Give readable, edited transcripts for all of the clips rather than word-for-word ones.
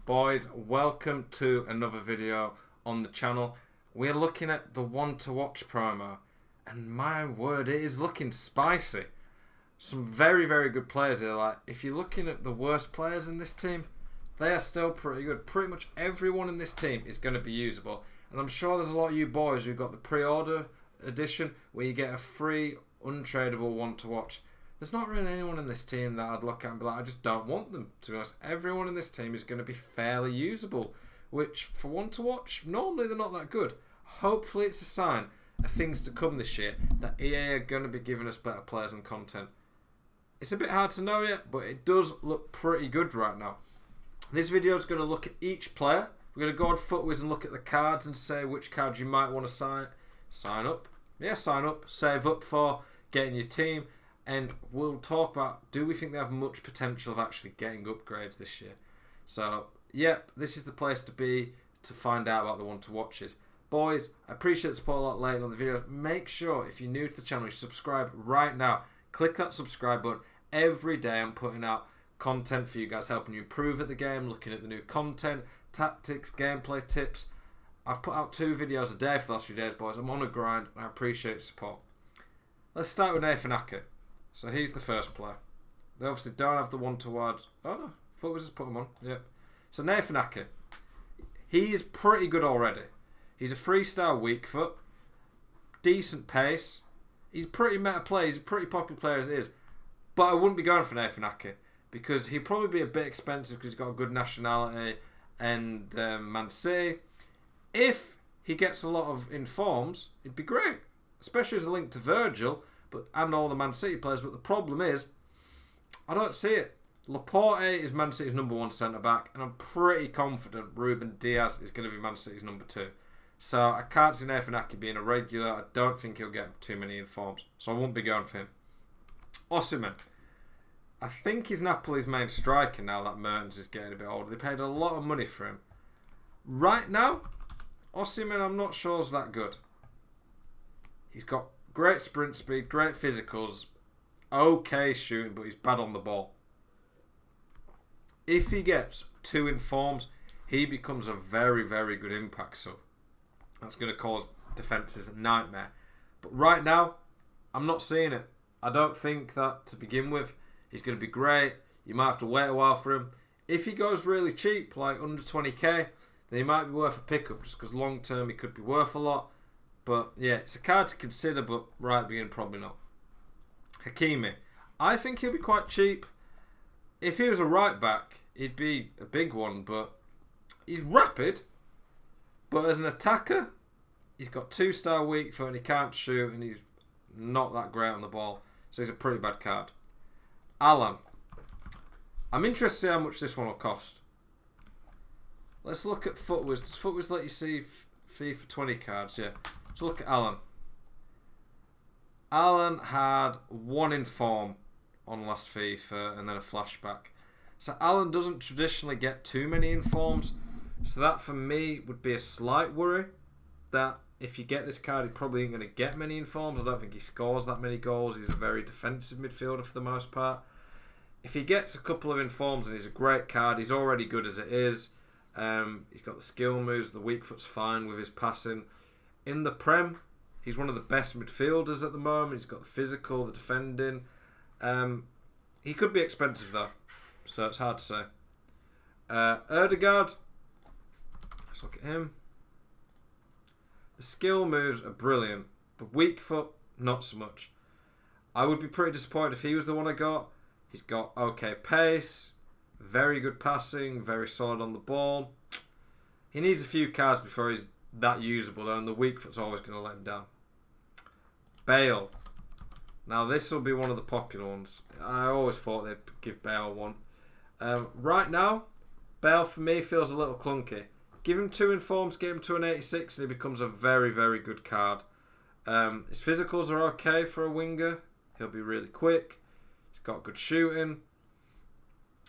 Boys, welcome to another video on the channel. We're looking at the one to watch promo, and my word, it is looking spicy. Some very, very good players here. Like, if you're looking at the worst players in this team, they are still pretty good. Pretty much everyone in this team is going to be usable, and I'm sure there's a lot of you boys who got the pre-order edition where you get a free untradeable one to watch. There's not really anyone in this team that I'd look at and be like, I just don't want them, to be honest. Everyone in this team is going to be fairly usable, which, for one to watch, normally they're not that good. Hopefully it's a sign of things to come this year, that EA are going to be giving us better players and content. It's a bit hard to know yet, but it does look pretty good right now. This video is going to look at each player. We're going to go on FootWiz and look at the cards and say which cards you might want to sign up. Yeah, sign up, save up for, get in your team. And we'll talk about, do we think they have much potential of actually getting upgrades this year? So, yep, this is the place to be to find out about the one to watches. Boys, I appreciate the support a lot later on the video. Make sure, if you're new to the channel, you subscribe right now. Click that subscribe button. Every day I'm putting out content for you guys, helping you improve at the game, looking at the new content, tactics, gameplay tips. I've put out 2 videos a day for the last few days, boys. I'm on a grind, and I appreciate the support. Let's start with Nathan Ake. So he's the first player. They obviously don't have the one to watch. Oh no, FootWiz has put him on. Yep. So Nathan Ake, he is pretty good already. He's a 3-star weak foot, decent pace. He's a pretty meta player. He's a pretty popular player as it is. But I wouldn't be going for Nathan Ake because he'd probably be a bit expensive because he's got a good nationality and Man City. If he gets a lot of informs, it'd be great, especially as a link to Virgil. And all the Man City players, but the problem is, I don't see it. Laporte is Man City's #1 centre-back, and I'm pretty confident Ruben Diaz is going to be Man City's #2. So I can't see Nathan Ake being a regular. I don't think he'll get too many informs, so I won't be going for him. Osimhen. I think he's Napoli's main striker now that Mertens is getting a bit older. They paid a lot of money for him. Right now, Osimhen I'm not sure is that good. He's got great sprint speed, great physicals, okay shooting, but he's bad on the ball. If he gets 2 informs, he becomes a very, very good impact sub. That's going to cause defences a nightmare. But right now, I'm not seeing it. I don't think that to begin with. He's going to be great. You might have to wait a while for him. If he goes really cheap, like under 20k, then he might be worth a pickup just because long term he could be worth a lot. But yeah, it's a card to consider, but right at the beginning, probably not. Hakimi. I think he'll be quite cheap. If he was a right back, he'd be a big one, but he's rapid. But as an attacker, he's got 2-star weak foot and he can't shoot and he's not that great on the ball. So he's a pretty bad card. Alan. I'm interested to see how much this one will cost. Let's look at FootWiz. Does FootWiz let you see FIFA 20 cards? Yeah. Let's look at Alan. Alan had 1 inform on last FIFA and then a flashback. So Alan doesn't traditionally get too many informs. So that for me would be a slight worry. That if you get this card, he probably ain't going to get many informs. I don't think he scores that many goals. He's a very defensive midfielder for the most part. If he gets a couple of informs and he's a great card, he's already good as it is. He's got the skill moves. The weak foot's fine with his passing. In the Prem, he's one of the best midfielders at the moment. He's got the physical, the defending. He could be expensive though, so it's hard to say. Erdegaard, let's look at him. The skill moves are brilliant. The weak foot, not so much. I would be pretty disappointed if he was the one I got. He's got okay pace, very good passing, very solid on the ball. He needs a few cards before he's that usable though, and the weak foot's always going to let him down. Bale. Now this will be one of the popular ones. I always thought they'd give Bale one. Right now, Bale for me feels a little clunky. Give him 2 informs, get him to an 86 and he becomes a very, very good card. His physicals are okay for a winger. He'll be really quick. He's got good shooting.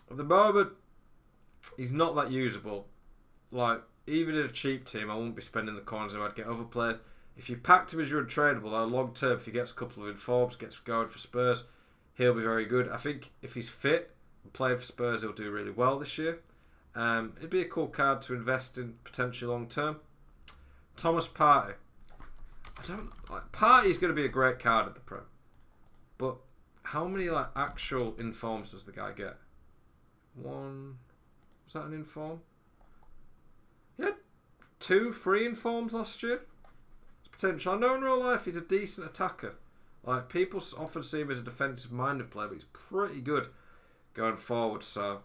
At the moment, he's not that usable. Like, even in a cheap team, I wouldn't be spending the coins if I'd get other players. If you packed him as your untradeable, though, long term, if he gets a couple of informs, gets going for Spurs, he'll be very good. I think if he's fit and playing for Spurs, he'll do really well this year. It'd be a cool card to invest in potentially long term. Thomas Partey. Partey's going to be a great card at the Prem, but how many actual informs does the guy get? One. Was that an inform? He had 2 free informs last year. It's potential. I know in real life he's a decent attacker. People often see him as a defensive-minded player, but he's pretty good going forward. So,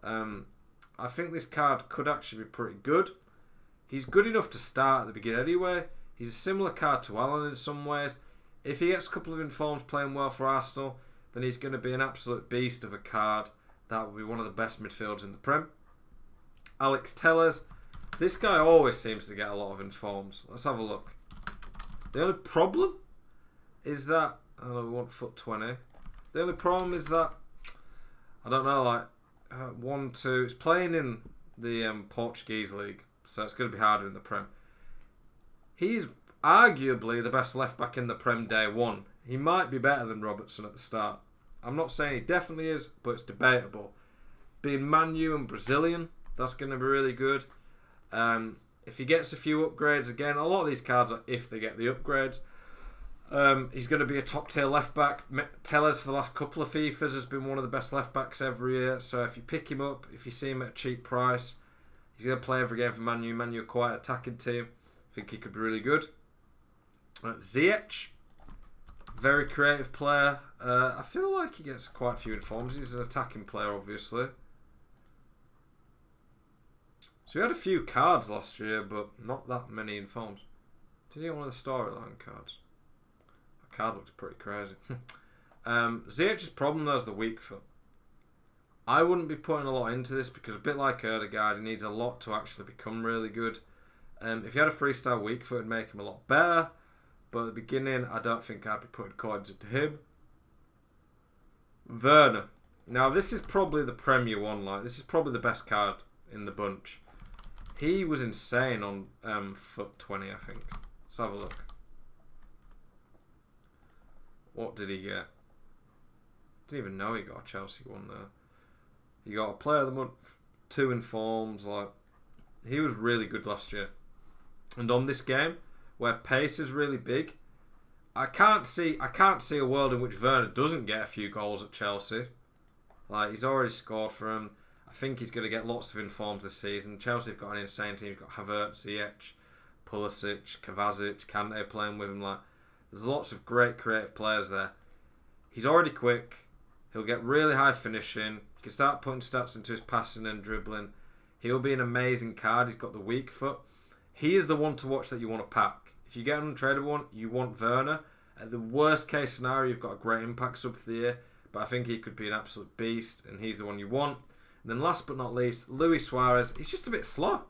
I think this card could actually be pretty good. He's good enough to start at the beginning anyway. He's a similar card to Alan in some ways. If he gets a couple of informs playing well for Arsenal, then he's going to be an absolute beast of a card. That would be one of the best midfielders in the Prem. Alex Tellers. This guy always seems to get a lot of informs. Let's have a look. The only problem is that... I don't know, we want foot 20. The only problem is that... I don't know, 1, 2... It's playing in the Portuguese league, so it's going to be harder in the Prem. He's arguably the best left-back in the Prem day 1. He might be better than Robertson at the start. I'm not saying he definitely is, but it's debatable. Being Manu and Brazilian, that's going to be really good. If he gets a few upgrades, again, a lot of these cards are if they get the upgrades. He's going to be a top-tier left-back. Tellers for the last couple of FIFAs has been one of the best left-backs every year. So if you pick him up, if you see him at a cheap price, he's going to play every game for Manu. Manu are quite an attacking team. I think he could be really good. Ziyech, very creative player. I feel like he gets quite a few informs. He's an attacking player, obviously. So he had a few cards last year, but not that many informs. Did he get one of the storyline cards? That card looks pretty crazy. Ziyech's problem, though, is the weak foot. I wouldn't be putting a lot into this because a bit like Erdegaard, he needs a lot to actually become really good. If he had a freestyle weak foot, it'd make him a lot better. But at the beginning, I don't think I'd be putting coins into him. Werner. Now, this is probably the Premier one. This is probably the best card in the bunch. He was insane on foot 20, I think. Let's have a look. What did he get? Didn't even know he got a Chelsea one there. He got a Player of the Month, 2 informs. He was really good last year. And on this game, where pace is really big, I can't see a world in which Werner doesn't get a few goals at Chelsea. He's already scored for him. I think he's going to get lots of informs this season. Chelsea have got an insane team. You've got Havertz, Ziyech, Pulisic, Kovacic, Kante playing with him. There's lots of great creative players there. He's already quick. He'll get really high finishing. You can start putting stats into his passing and dribbling. He'll be an amazing card. He's got the weak foot. He is the one to watch that you want to pack. If you get an untradeable one, you want Werner. At the worst case scenario, you've got a great impact sub for the year. But I think he could be an absolute beast, and he's the one you want. And then last but not least, Luis Suarez. He's just a bit slow.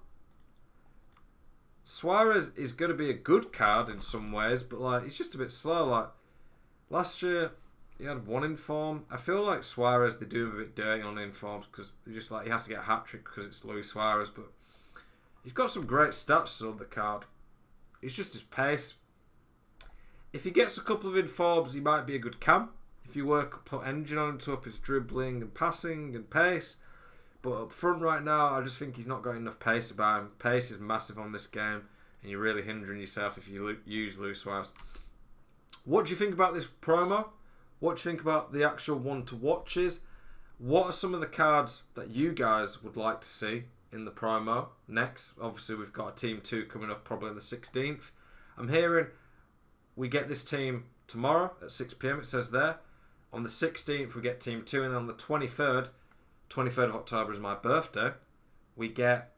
Suarez is going to be a good card in some ways, but he's just a bit slow. Last year, he had 1 inform. I feel like Suarez, they do him a bit dirty on informs because they just he has to get a hat-trick because it's Luis Suarez, but he's got some great stats on the card. It's just his pace. If he gets a couple of informs, he might be a good cam. If you put engine on him to up his dribbling and passing and pace. But up front right now, I just think he's not got enough pace about him. Pace is massive on this game, and you're really hindering yourself if you use Luis Suarez. What do you think about this promo? What do you think about the actual one-to-watches? What are some of the cards that you guys would like to see in the promo next? Obviously, we've got a Team 2 coming up probably on the 16th. I'm hearing we get this team tomorrow at 6 PM, it says there. On the 16th, we get Team 2, and on the 23rd of October is my birthday, we get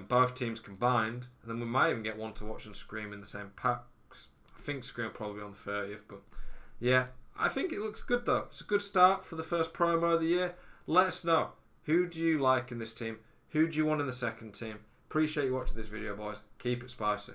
both teams combined, and then we might even get one to watch and Scream in the same packs. I think Scream will probably be on the 30th, but yeah, I think it looks good though. It's a good start for the first promo of the year. Let us know, who do you like in this team? Who do you want in the second team? Appreciate you watching this video, boys. Keep it spicy.